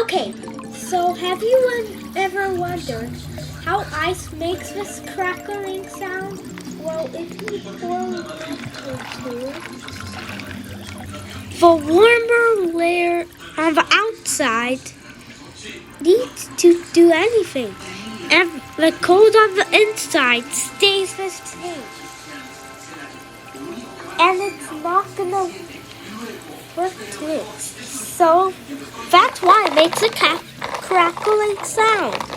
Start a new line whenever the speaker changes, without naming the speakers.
Okay, so have you ever wondered how ice makes this crackling sound? Well, if you pour into the warmer layer on the outside needs to do anything, and the cold on the inside stays the same. And it's not gonna work to it. So that's why it makes a crackling sound.